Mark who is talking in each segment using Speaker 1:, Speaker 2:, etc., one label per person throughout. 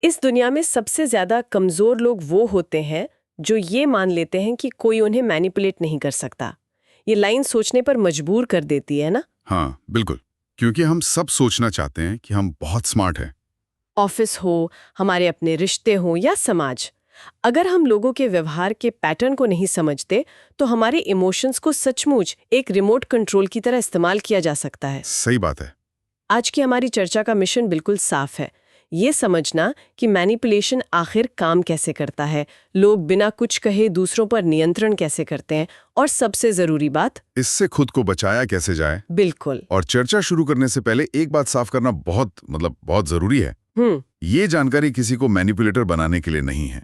Speaker 1: इस दुनिया में सबसे ज्यादा कमजोर लोग वो होते हैं जो ये मान लेते हैं कि कोई उन्हें मैनिपुलेट नहीं कर सकता। ये लाइन सोचने पर मजबूर कर देती है ना।
Speaker 2: हाँ बिल्कुल, क्योंकि हम सब सोचना चाहते हैं कि हम बहुत स्मार्ट हैं।
Speaker 1: ऑफिस हो, हमारे अपने रिश्ते हो या समाज, अगर हम लोगों के व्यवहार के पैटर्न को नहीं समझते तो हमारे इमोशंस को सचमुच एक रिमोट कंट्रोल की तरह इस्तेमाल किया जा सकता है।
Speaker 2: सही बात है।
Speaker 1: आज की हमारी चर्चा का मिशन बिल्कुल साफ है, ये समझना कि मैनिपुलेशन आखिर काम कैसे करता है, लोग बिना कुछ कहे दूसरों पर नियंत्रण कैसे करते हैं, और सबसे जरूरी बात,
Speaker 2: इससे खुद को बचाया कैसे जाए।
Speaker 1: बिल्कुल।
Speaker 2: और चर्चा शुरू करने से पहले एक बात साफ करना बहुत जरूरी है। ये जानकारी किसी को मैनिपुलेटर बनाने के लिए नहीं है।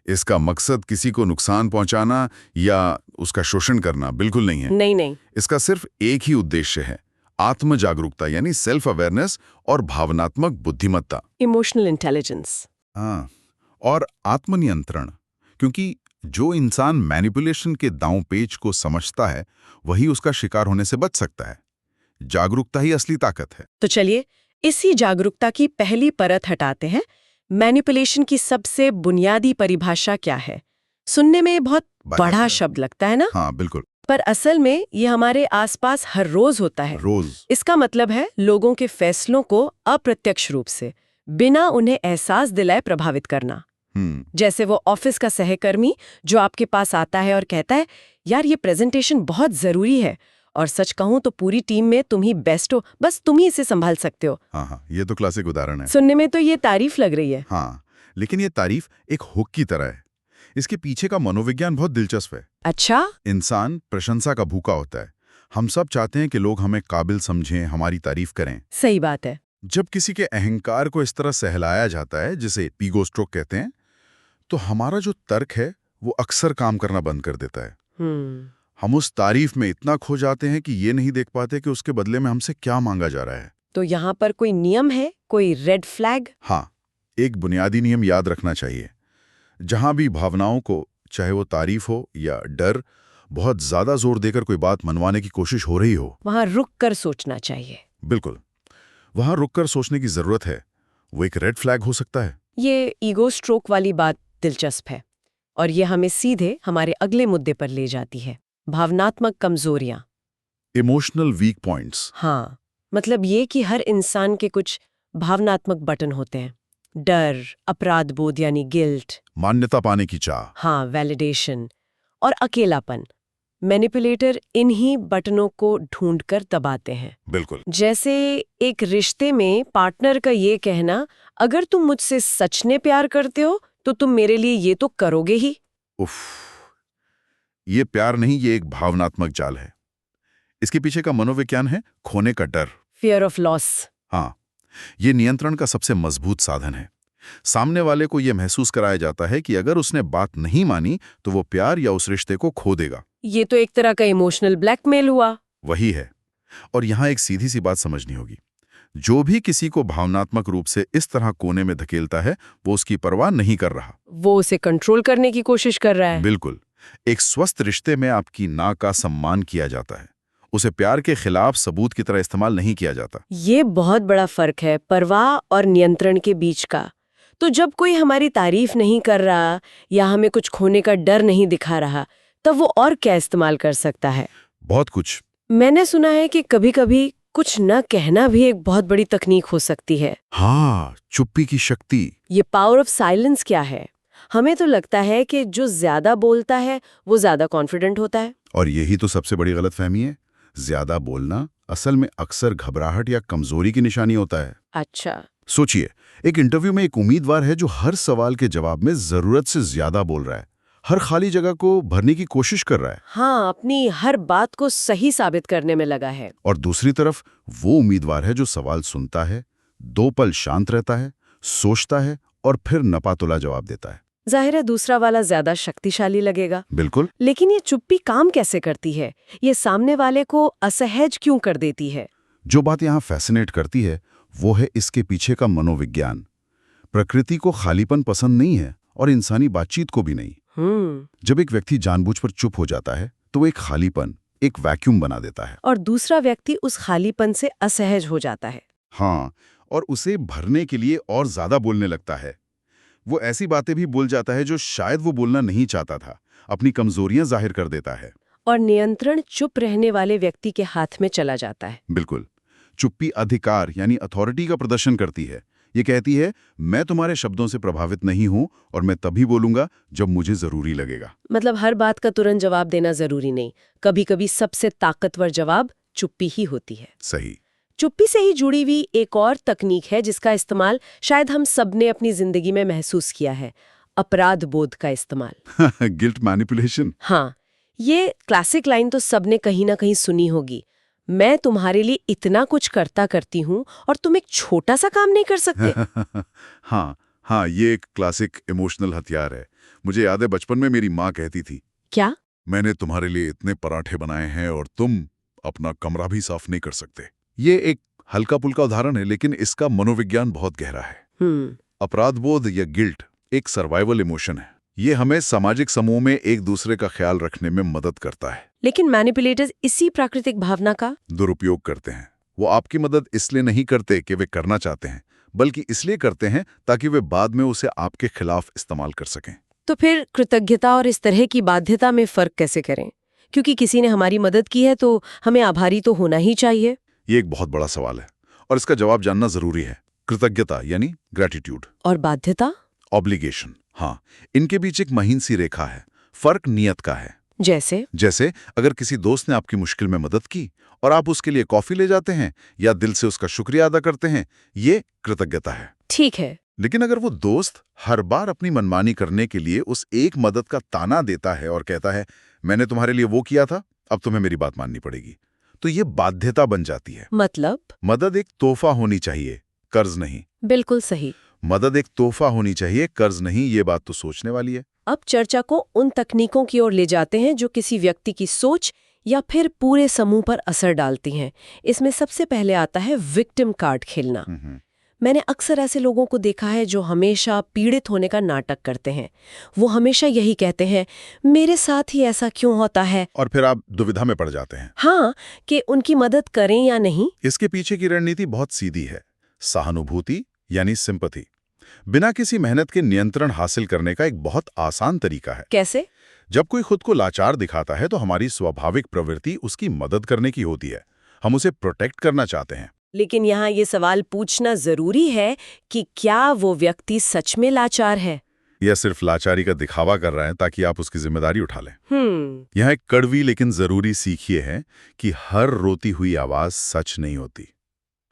Speaker 2: इसका मकसद किसी को नुकसान पहुंचाना या उसका शोषण करना बिल्कुल नहीं है।
Speaker 1: नहीं।
Speaker 2: इसका सिर्फ एक ही उद्देश्य है, आत्म जागरूकता यानी सेल्फ अवेयरनेस और भावनात्मक बुद्धिमत्ता,
Speaker 1: इमोशनल इंटेलिजेंस।
Speaker 2: हाँ, और आत्मनियंत्रण। क्योंकि जो इंसान मैनिपुलेशन के दांव पेच को समझता है वही उसका शिकार होने से बच सकता है। जागरूकता ही असली ताकत है।
Speaker 1: तो चलिए इसी जागरूकता की पहली परत हटाते हैं। मैनिपुलेशन की सबसे बुनियादी परिभाषा क्या है? सुनने में बहुत बड़ा शब्द लगता है ना?
Speaker 2: हाँ बिल्कुल।
Speaker 1: पर असल में ये हमारे आसपास हर रोज होता है।
Speaker 2: रोज।
Speaker 1: इसका मतलब है लोगों के फैसलों को अप्रत्यक्ष रूप से, बिना उन्हें एहसास दिलाए प्रभावित करना। जैसे वो ऑफिस का सहकर्मी जो आपके पास आता है और कहता है, यार ये प्रेजेंटेशन बहुत जरूरी है, और सच कहूं तो पूरी टीम में तुम ही बेस्ट हो, बस तुम ही इसे संभाल सकते हो।
Speaker 2: हाँ, ये तो क्लासिक उदाहरण है।
Speaker 1: सुनने में तो ये तारीफ लग रही है।
Speaker 2: हाँ, लेकिन ये तारीफ एक हुक की तरह है। इसके पीछे का मनोविज्ञान बहुत दिलचस्प है।
Speaker 1: अच्छा?
Speaker 2: इंसान प्रशंसा का भूखा होता है। हम सब चाहते हैं कि लोग हमें काबिल समझें, हमारी तारीफ करें।
Speaker 1: सही बात है।
Speaker 2: जब किसी के अहंकार को इस तरह सहलाया जाता है, जिसे ईगो स्ट्रोक कहते हैं, तो हमारा जो तर्क है वो अक्सर काम करना बंद कर देता है। हम उस तारीफ में इतना खो जाते हैं कि ये नहीं देख पाते कि उसके बदले में हमसे क्या मांगा जा रहा है।
Speaker 1: तो यहाँ पर कोई नियम है, कोई रेड फ्लैग?
Speaker 2: हाँ, एक बुनियादी नियम याद रखना चाहिए। जहां भी भावनाओं को, चाहे वो तारीफ हो या डर, बहुत ज्यादा जोर देकर कोई बात मनवाने की कोशिश हो रही हो,
Speaker 1: वहां रुक कर सोचना चाहिए।
Speaker 2: बिल्कुल, वहां रुककर सोचने की जरूरत है। वो एक रेड फ्लैग हो सकता है।
Speaker 1: ये ईगो स्ट्रोक वाली बात दिलचस्प है, और ये हमें सीधे हमारे अगले मुद्दे पर ले जाती है, भावनात्मक कमजोरियां।
Speaker 2: Emotional weak points.
Speaker 1: हाँ, मतलब ये कि हर इंसान के कुछ भावनात्मक बटन होते हैं। डर, अपराध बोध यानी गिल्ट,
Speaker 2: मान्यता पाने की चाह।
Speaker 1: हाँ, वैलिडेशन, और अकेलापन। मैनिपुलेटर इन्हीं बटनों को ढूंढकर दबाते हैं।
Speaker 2: बिल्कुल।
Speaker 1: जैसे एक रिश्ते में पार्टनर का ये कहना, अगर तुम मुझसे सच में प्यार करते हो तो तुम मेरे लिए ये तो करोगे ही।
Speaker 2: उफ, ये प्यार नहीं, ये एक भावनात्मक जाल है। इसके पीछे का मनोविज्ञान है खोने का डर,
Speaker 1: फियर ऑफ लॉस।
Speaker 2: हाँ, ये नियंत्रण का सबसे मजबूत साधन है। सामने वाले को यह महसूस कराया जाता है कि अगर उसने बात नहीं मानी तो वो प्यार या उस रिश्ते को खो देगा।
Speaker 1: ये तो एक तरह का इमोशनल ब्लैकमेल हुआ।
Speaker 2: वही है। और यहाँ एक सीधी सी बात समझनी होगी, जो भी किसी को भावनात्मक रूप से इस तरह कोने में धकेलता है वो उसकी परवाह नहीं कर रहा,
Speaker 1: वो उसे कंट्रोल करने की कोशिश कर रहा है।
Speaker 2: बिल्कुल। एक स्वस्थ रिश्ते में आपकी ना का सम्मान किया जाता है, उसे प्यार के खिलाफ सबूत की तरह इस्तेमाल नहीं किया जाता।
Speaker 1: ये बहुत बड़ा फर्क है परवाह और नियंत्रण के बीच का। तो जब कोई हमारी तारीफ नहीं कर रहा या हमें कुछ खोने का डर नहीं दिखा रहा, तब वो और क्या इस्तेमाल कर सकता है?
Speaker 2: बहुत कुछ।
Speaker 1: मैंने सुना है कि कभी-कभी कुछ न कहना भी एक बहुत बड़ी तकनीक हो सकती है।
Speaker 2: हाँ, चुप्पी की शक्ति।
Speaker 1: ये पावर ऑफ साइलेंस क्या है? हमें तो लगता है कि जो ज्यादा बोलता है वो ज्यादा कॉन्फिडेंट होता है।
Speaker 2: और यही तो सबसे बड़ी गलतफहमी है। ज्यादा बोलना असल में अक्सर घबराहट या कमजोरी की निशानी होता है।
Speaker 1: अच्छा।
Speaker 2: सोचिए, एक इंटरव्यू में एक उम्मीदवार है जो हर सवाल के जवाब में जरूरत से ज्यादा बोल रहा है, हर खाली जगह को भरने की कोशिश कर रहा है।
Speaker 1: हाँ, अपनी हर बात को सही साबित करने में लगा है।
Speaker 2: और दूसरी तरफ वो उम्मीदवार है जो सवाल सुनता है, 2 पल शांत रहता है, सोचता है और फिर नपातुला जवाब देता है।
Speaker 1: जाहिर है दूसरा वाला ज्यादा शक्तिशाली लगेगा।
Speaker 2: बिल्कुल।
Speaker 1: लेकिन ये चुप्पी काम कैसे करती है? ये सामने वाले को असहज क्यों कर देती है?
Speaker 2: जो बात यहाँ फैसिनेट करती है वो है इसके पीछे का मनोविज्ञान। प्रकृति को खालीपन पसंद नहीं है और इंसानी बातचीत को भी नहीं। जब एक व्यक्ति जानबूझकर चुप हो जाता है तो वो एक खालीपन, एक वैक्यूम बना देता है,
Speaker 1: और दूसरा व्यक्ति उस खालीपन से असहज हो जाता है।
Speaker 2: हाँ, और उसे भरने के लिए और ज्यादा बोलने लगता है। वो ऐसी बातें भी बोल जाता है जो शायद वो बोलना नहीं चाहता था, अपनी कमजोरियां जाहिर कर देता है।
Speaker 1: और नियंत्रण चुप रहने वाले व्यक्ति के हाथ में चला जाता है।
Speaker 2: बिल्कुल। चुप्पी अधिकार यानी अथॉरिटी का प्रदर्शन करती है। ये कहती है, मैं तुम्हारे शब्दों से प्रभावित नहीं हूं और मैं तभी बोलूंगा जब मुझे जरूरी लगेगा।
Speaker 1: मतलब हर बात का तुरंत जवाब देना जरूरी नहीं, कभी-कभी सबसे ताकतवर जवाब चुप्पी ही होती है।
Speaker 2: सही।
Speaker 1: चुप्पी से ही जुड़ी हुई एक और तकनीक है जिसका इस्तेमाल शायद हम सबने अपनी जिंदगी में महसूस किया है, अपराध बोध का इस्तेमाल।
Speaker 2: Guilt manipulation.
Speaker 1: हाँ, ये क्लासिक लाइन तो सबने कहीं ना कहीं सुनी होगी, मैं तुम्हारे लिए इतना कुछ करता करती हूँ और तुम एक छोटा सा काम नहीं कर सकते।
Speaker 2: हाँ, ये एक क्लासिक इमोशनल हथियार है। मुझे याद है बचपन में मेरी माँ कहती थी,
Speaker 1: क्या?
Speaker 2: मैंने तुम्हारे लिए इतने पराठे बनाए हैं और तुम अपना कमरा भी साफ नहीं कर सकते। ये एक हल्का पुल्का उदाहरण है, लेकिन इसका मनोविज्ञान बहुत गहरा है। अपराधबोध या गिल्ट एक सर्वाइवल इमोशन है। ये हमें सामाजिक समूह में एक दूसरे का ख्याल रखने में मदद करता है।
Speaker 1: लेकिन मैनिपुलेटर्स इसी प्राकृतिक भावना का
Speaker 2: दुरुपयोग करते हैं। वो आपकी मदद इसलिए नहीं करते कि वे करना चाहते हैं, बल्कि इसलिए करते हैं ताकि वे बाद में उसे आपके खिलाफ इस्तेमाल कर सकें।
Speaker 1: तो फिर कृतज्ञता और इस तरह की बाध्यता में फर्क कैसे करें? क्योंकि किसी ने हमारी मदद की है तो हमें आभारी तो होना ही चाहिए।
Speaker 2: ये एक बहुत बड़ा सवाल है और इसका जवाब जानना जरूरी है। कृतज्ञता यानी ग्रैटिट्यूड,
Speaker 1: और बाध्यता
Speaker 2: ऑब्लिगेशन, हाँ, इनके बीच एक महीन सी रेखा है। फर्क नियत का है।
Speaker 1: जैसे
Speaker 2: अगर किसी दोस्त ने आपकी मुश्किल में मदद की और आप उसके लिए कॉफी ले जाते हैं या दिल से उसका शुक्रिया अदा करते हैं, ये कृतज्ञता है।
Speaker 1: ठीक है।
Speaker 2: लेकिन अगर वो दोस्त हर बार अपनी मनमानी करने के लिए उस एक मदद का ताना देता है और कहता है, मैंने तुम्हारे लिए वो किया था, अब तुम्हें मेरी बात माननी पड़ेगी, तो ये बाध्यता बन जाती है।
Speaker 1: मतलब
Speaker 2: मदद एक तोहफा होनी चाहिए, कर्ज नहीं।
Speaker 1: बिल्कुल सही।
Speaker 2: मदद एक तोहफा होनी चाहिए, कर्ज नहीं। ये बात तो सोचने वाली है।
Speaker 1: अब चर्चा को उन तकनीकों की ओर ले जाते हैं जो किसी व्यक्ति की सोच या फिर पूरे समूह पर असर डालती हैं। इसमें सबसे पहले आता है विक्टिम कार्ड खेलना। मैंने अक्सर ऐसे लोगों को देखा है जो हमेशा पीड़ित होने का नाटक करते हैं। वो हमेशा यही कहते हैं, मेरे साथ ही ऐसा क्यों होता है,
Speaker 2: और फिर आप दुविधा में पड़ जाते हैं।
Speaker 1: हाँ, कि उनकी मदद करें या नहीं।
Speaker 2: इसके पीछे की रणनीति बहुत सीधी है, सहानुभूति यानी सिंपैथी। बिना किसी मेहनत के नियंत्रण हासिल करने का एक बहुत आसान तरीका है।
Speaker 1: कैसे?
Speaker 2: जब कोई खुद को लाचार दिखाता है तो हमारी स्वाभाविक प्रवृत्ति उसकी मदद करने की होती है। हम उसे प्रोटेक्ट करना चाहते हैं।
Speaker 1: लेकिन यहाँ ये सवाल पूछना जरूरी है कि क्या वो व्यक्ति सच में लाचार है
Speaker 2: या सिर्फ लाचारी का दिखावा कर रहा है ताकि आप उसकी जिम्मेदारी उठा लें। यहाँ एक कड़वी लेकिन जरूरी सीख ये है कि हर रोती हुई आवाज सच नहीं होती।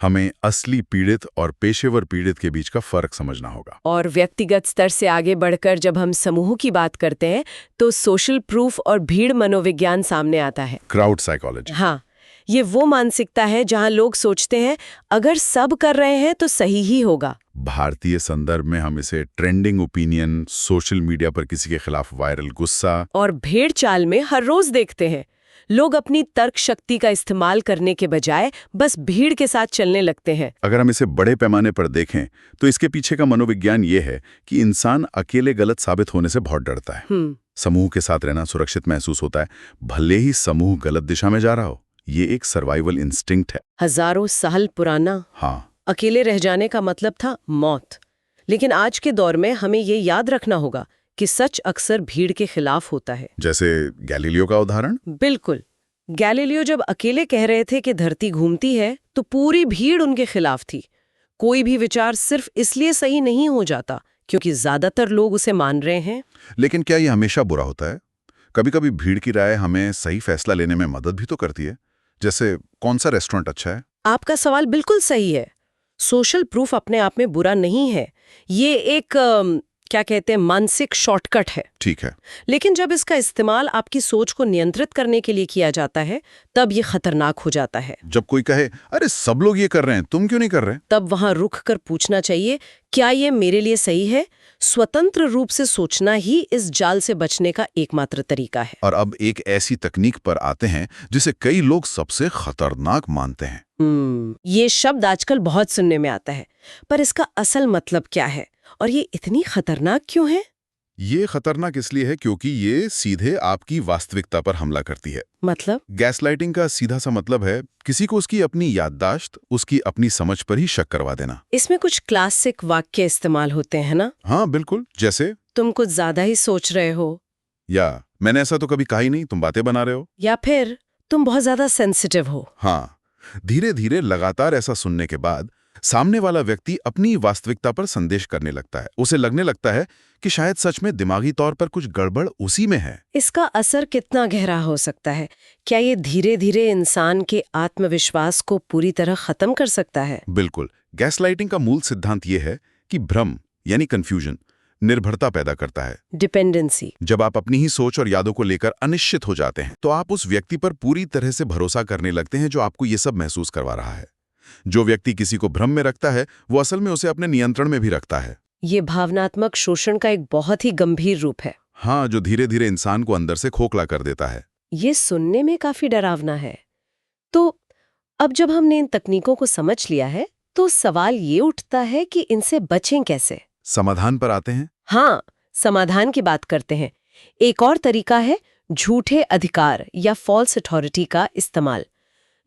Speaker 2: हमें असली पीड़ित और पेशेवर पीड़ित के बीच का फर्क समझना होगा।
Speaker 1: और व्यक्तिगत स्तर से आगे बढ़कर जब हम समूह की बात करते हैं तो सोशल प्रूफ और भीड़ मनोविज्ञान सामने आता है।
Speaker 2: Crowd psychology.
Speaker 1: हाँ, ये वो मानसिकता है जहां लोग सोचते हैं अगर सब कर रहे हैं तो सही ही होगा।
Speaker 2: भारतीय संदर्भ में हम इसे ट्रेंडिंग ओपिनियन, सोशल मीडिया पर किसी के खिलाफ वायरल गुस्सा
Speaker 1: और भेड़ चाल में हर रोज देखते हैं। लोग अपनी तर्क शक्ति का इस्तेमाल करने के बजाय बस भीड़ के साथ चलने लगते हैं।
Speaker 2: अगर हम इसे बड़े पैमाने पर देखें तो इसके पीछे का मनोविज्ञान ये है कि इंसान अकेले गलत साबित होने से बहुत डरता है। समूह के साथ रहना सुरक्षित महसूस होता है, भले ही समूह गलत दिशा में जा रहा हो। ये एक सर्वाइवल इंस्टिंक्ट है,
Speaker 1: हजारों साल पुराना।
Speaker 2: हाँ,
Speaker 1: अकेले रह जाने का मतलब था मौत। लेकिन आज के दौर में हमें ये याद रखना होगा कि सच अक्सर भीड़ के खिलाफ होता है।
Speaker 2: जैसे गैलीलियो का उदाहरण।
Speaker 1: बिल्कुल। गैलीलियो जब अकेले कह रहे थे कि धरती घूमती है तो पूरी भीड़ उनके खिलाफ थी। कोई भी विचार सिर्फ इसलिए सही नहीं हो जाता क्योंकि ज्यादातर लोग उसे मान रहे हैं।
Speaker 2: लेकिन क्या ये हमेशा बुरा होता है? कभी कभी भीड़ की राय हमें सही फैसला लेने में मदद भी तो करती है। जैसे कौन सा रेस्टोरेंट अच्छा है।
Speaker 1: आपका सवाल बिल्कुल सही है। सोशल प्रूफ अपने आप में बुरा नहीं है। ये एक क्या कहते हैं, मानसिक शॉर्टकट है।
Speaker 2: ठीक है।
Speaker 1: लेकिन जब इसका इस्तेमाल आपकी सोच को नियंत्रित करने के लिए किया जाता है तब ये खतरनाक हो जाता है।
Speaker 2: जब कोई कहे, अरे सब लोग ये कर रहे हैं, तुम क्यों नहीं कर रहे?
Speaker 1: तब वहां रुक कर पूछना चाहिए, क्या ये मेरे लिए सही है? स्वतंत्र रूप से सोचना ही इस जाल से बचने का एकमात्र तरीका है।
Speaker 2: और अब एक ऐसी तकनीक पर आते हैं जिसे कई लोग सबसे खतरनाक मानते हैं।
Speaker 1: ये शब्द आजकल बहुत सुनने में आता है, पर इसका असल मतलब क्या है और ये इतनी खतरनाक क्यों है?
Speaker 2: ये खतरनाक इसलिए है क्योंकि ये सीधे आपकी वास्तविकता पर हमला करती है।
Speaker 1: मतलब?
Speaker 2: गैसलाइटिंग का सीधा सा मतलब है किसी को उसकी अपनी याददाश्त, उसकी अपनी समझ पर ही शक करवा देना।
Speaker 1: इसमें कुछ क्लासिक वाक्य इस्तेमाल होते हैं ना?
Speaker 2: हाँ बिल्कुल, जैसे
Speaker 1: तुम कुछ ज्यादा ही सोच रहे हो,
Speaker 2: या मैंने ऐसा तो कभी कहा ही नहीं, तुम बातें बना रहे हो।
Speaker 1: या फिर तुम बहुत ज्यादा सेंसिटिव हो।
Speaker 2: हाँ, धीरे धीरे लगातार ऐसा सुनने के बाद सामने वाला व्यक्ति अपनी वास्तविकता पर संदेश करने लगता है। उसे लगने लगता है कि शायद सच में दिमागी तौर पर कुछ गड़बड़ उसी में है।
Speaker 1: इसका असर कितना गहरा हो सकता है? क्या ये धीरे धीरे इंसान के आत्मविश्वास को पूरी तरह खत्म कर सकता है?
Speaker 2: बिल्कुल। गैसलाइटिंग का मूल सिद्धांत ये है कि भ्रम यानी कंफ्यूजन निर्भरता पैदा करता है।
Speaker 1: डिपेंडेंसी।
Speaker 2: जब आप अपनी ही सोच और यादों को लेकर अनिश्चित हो जाते हैं तो आप उस व्यक्ति पर पूरी तरह से भरोसा करने लगते हैं जो आपको ये सब महसूस करवा रहा है। जो व्यक्ति किसी को भ्रम में रखता है वो असल में उसे अपने नियंत्रण में भी रखता है।
Speaker 1: ये भावनात्मक शोषण का एक बहुत ही गंभीर रूप है।
Speaker 2: हाँ, जो धीरे धीरे इंसान को अंदर से खोखला कर देता है।
Speaker 1: ये सुनने में काफी डरावना है। तो अब जब हमने इन तकनीकों को समझ लिया है तो सवाल ये उठता है कि इनसे बचें कैसे?
Speaker 2: समाधान पर आते हैं।
Speaker 1: हाँ, समाधान की बात करते हैं। एक और तरीका है झूठे अधिकार या फॉल्स अथॉरिटी का इस्तेमाल।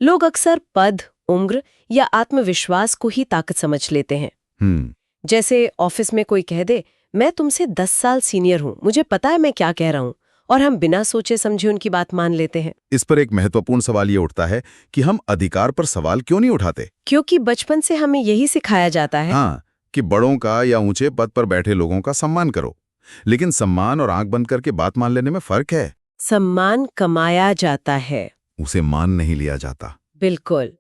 Speaker 1: लोग अक्सर पद, उम्र या आत्मविश्वास को ही ताकत समझ लेते हैं। जैसे ऑफिस में कोई कह दे, मैं तुमसे 10 साल सीनियर हूं, मुझे पता है मैं क्या कह रहा हूं, और हम बिना सोचे समझे उनकी बात मान लेते हैं।
Speaker 2: इस पर एक महत्वपूर्ण सवाल ये उठता है कि हम अधिकार पर सवाल क्यों नहीं उठाते?
Speaker 1: क्योंकि बचपन से हमें यही सिखाया जाता है।
Speaker 2: हाँ, कि बड़ों का या ऊंचे पद पर बैठे लोगों का सम्मान करो। लेकिन सम्मान और आंख बंद करके बात मान लेने में फर्क है।
Speaker 1: सम्मान कमाया जाता है,
Speaker 2: उसे मान नहीं लिया जाता।
Speaker 1: बिल्कुल।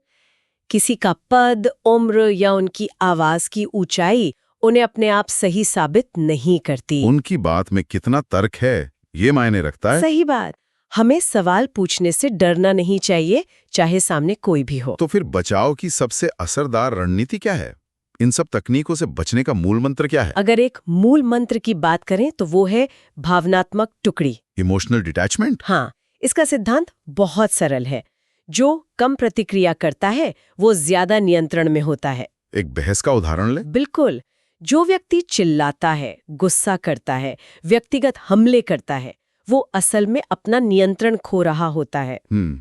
Speaker 1: किसी का पद, उम्र या उनकी आवाज की ऊंचाई उन्हें अपने आप सही साबित नहीं करती।
Speaker 2: उनकी बात में कितना तर्क है ये मायने रखता है।
Speaker 1: सही बात। हमें सवाल पूछने से डरना नहीं चाहिए, चाहे सामने कोई भी हो।
Speaker 2: तो फिर बचाव की सबसे असरदार रणनीति क्या है? इन सब तकनीकों से बचने का मूल मंत्र क्या है?
Speaker 1: अगर एक मूल मंत्र की बात करें तो वो है भावनात्मक टुकड़ी।
Speaker 2: Emotional detachment.
Speaker 1: हाँ, इसका सिद्धांत बहुत सरल है। जो कम प्रतिक्रिया करता है वो ज्यादा नियंत्रण में होता है।
Speaker 2: एक बहस का उदाहरण ले।
Speaker 1: बिल्कुल। जो व्यक्ति चिल्लाता है, गुस्सा करता है, व्यक्तिगत हमले करता है, वो असल में अपना नियंत्रण खो रहा होता है।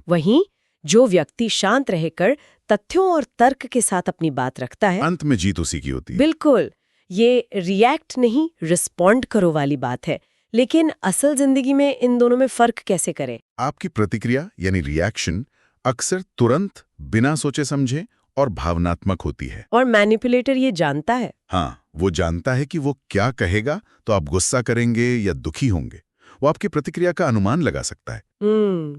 Speaker 1: वहीं जो व्यक्ति शांत रहकर तथ्यों और तर्क के साथ अपनी बात रखता है,
Speaker 2: अंत में जीत उसी की होती है।
Speaker 1: बिल्कुल। ये रिएक्ट नहीं, रिस्पॉन्ड करो वाली बात है। लेकिन असल जिंदगी में इन दोनों में फर्क कैसे करें?
Speaker 2: आपकी प्रतिक्रिया यानी रिएक्शन अक्सर तुरंत, बिना सोचे समझे और भावनात्मक होती है।
Speaker 1: और मैनिपुलेटर ये जानता है।
Speaker 2: हाँ, वो जानता है कि वो क्या कहेगा तो आप गुस्सा करेंगे या दुखी होंगे। वो आपकी प्रतिक्रिया का अनुमान लगा सकता है।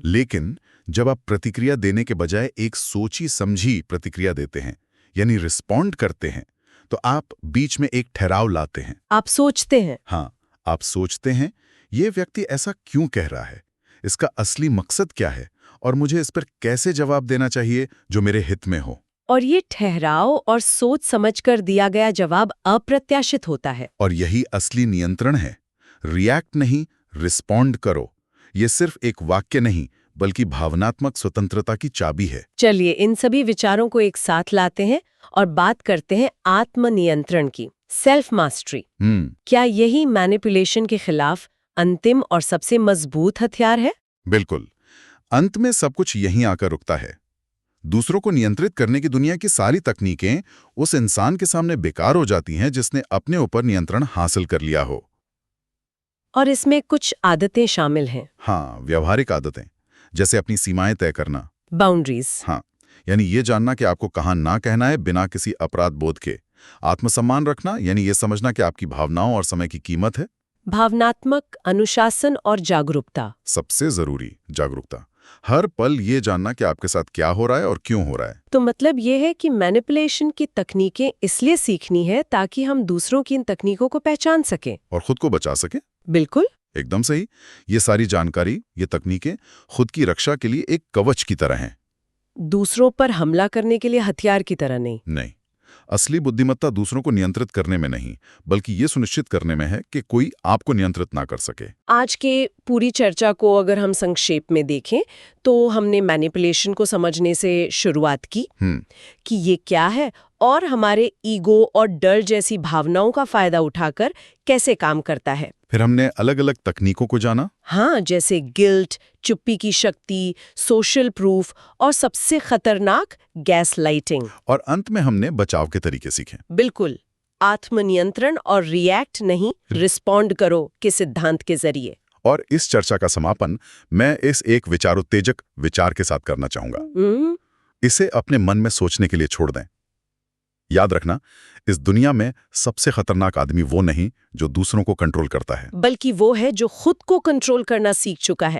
Speaker 2: लेकिन जब आप प्रतिक्रिया देने के बजाय एक सोची समझी प्रतिक्रिया देते हैं यानी रिस्पॉन्ड करते हैं तो आप बीच में एक ठहराव लाते हैं।
Speaker 1: आप सोचते हैं।
Speaker 2: हाँ, आप सोचते हैं ये व्यक्ति ऐसा क्यों कह रहा है, इसका असली मकसद क्या है और मुझे इस पर कैसे जवाब देना चाहिए जो मेरे हित में हो।
Speaker 1: और ये ठहराव और सोच समझकर दिया गया जवाब अप्रत्याशित होता है।
Speaker 2: और यही असली नियंत्रण है। रिएक्ट नहीं, रिस्पॉन्ड करो। ये सिर्फ एक वाक्य नहीं बल्कि भावनात्मक स्वतंत्रता की चाबी है।
Speaker 1: चलिए इन सभी विचारों को एक साथ लाते हैं और बात करते हैं आत्मनियंत्रण की, सेल्फ मास्टरी। क्या यही मैनिपुलेशन के खिलाफ अंतिम और सबसे मजबूत हथियार है?
Speaker 2: बिल्कुल। अंत में सब कुछ यहीं आकर रुकता है। दूसरों को नियंत्रित करने की दुनिया की सारी तकनीकें उस इंसान के सामने बेकार हो जाती हैं जिसने अपने ऊपर नियंत्रण हासिल कर लिया हो।
Speaker 1: और इसमें कुछ आदतें शामिल हैं।
Speaker 2: हाँ, व्यवहारिक आदतें, जैसे अपनी सीमाएं तय करना,
Speaker 1: बाउंड्रीज।
Speaker 2: हाँ, यानी ये जानना कि आपको कहाँ ना कहना है बिना किसी अपराध बोध के। आत्मसम्मान रखना, यानी ये समझना कि आपकी भावनाओं और समय की कीमत है।
Speaker 1: भावनात्मक अनुशासन और जागरूकता,
Speaker 2: सबसे जरूरी जागरूकता। हर पल ये जानना कि आपके साथ क्या हो रहा है और क्यों हो रहा है।
Speaker 1: तो मतलब ये है कि मैनिपुलेशन की तकनीकें इसलिए सीखनी है ताकि हम दूसरों की इन तकनीकों को पहचान सकें
Speaker 2: और खुद को बचा सकें।
Speaker 1: बिल्कुल,
Speaker 2: एकदम सही। ये सारी जानकारी, ये तकनीकें खुद की रक्षा के लिए एक कवच की तरह हैं।
Speaker 1: दूसरों पर हमला करने के लिए हथियार की तरह नहीं।
Speaker 2: नहीं, असली बुद्धिमत्ता दूसरों को नियंत्रित करने में नहीं बल्कि ये सुनिश्चित करने में है कि कोई आपको नियंत्रित ना कर सके।
Speaker 1: आज के पूरी चर्चा को अगर हम संक्षेप में देखें तो हमने मैनिपुलेशन को समझने से शुरुआत की कि ये क्या है और हमारे ईगो और डर जैसी भावनाओं का फायदा उठाकर कैसे काम करता है।
Speaker 2: फिर हमने अलग अलग तकनीकों को जाना।
Speaker 1: हाँ, जैसे गिल्ट, चुप्पी की शक्ति, सोशल प्रूफ और सबसे खतरनाक गैस लाइटिंग।
Speaker 2: और अंत में हमने बचाव के तरीके सीखे।
Speaker 1: बिल्कुल, आत्मनियंत्रण और रिएक्ट नहीं, रिस्पॉन्ड करो के सिद्धांत के जरिए।
Speaker 2: और इस चर्चा का समापन मैं इस एक विचारोत्तेजक विचार के साथ करना चाहूंगा। इसे अपने मन में सोचने के लिए छोड़ दें। याद रखना, इस दुनिया में सबसे खतरनाक आदमी वो नहीं जो दूसरों को कंट्रोल करता है,
Speaker 1: बल्कि वो है जो खुद को कंट्रोल करना सीख चुका है।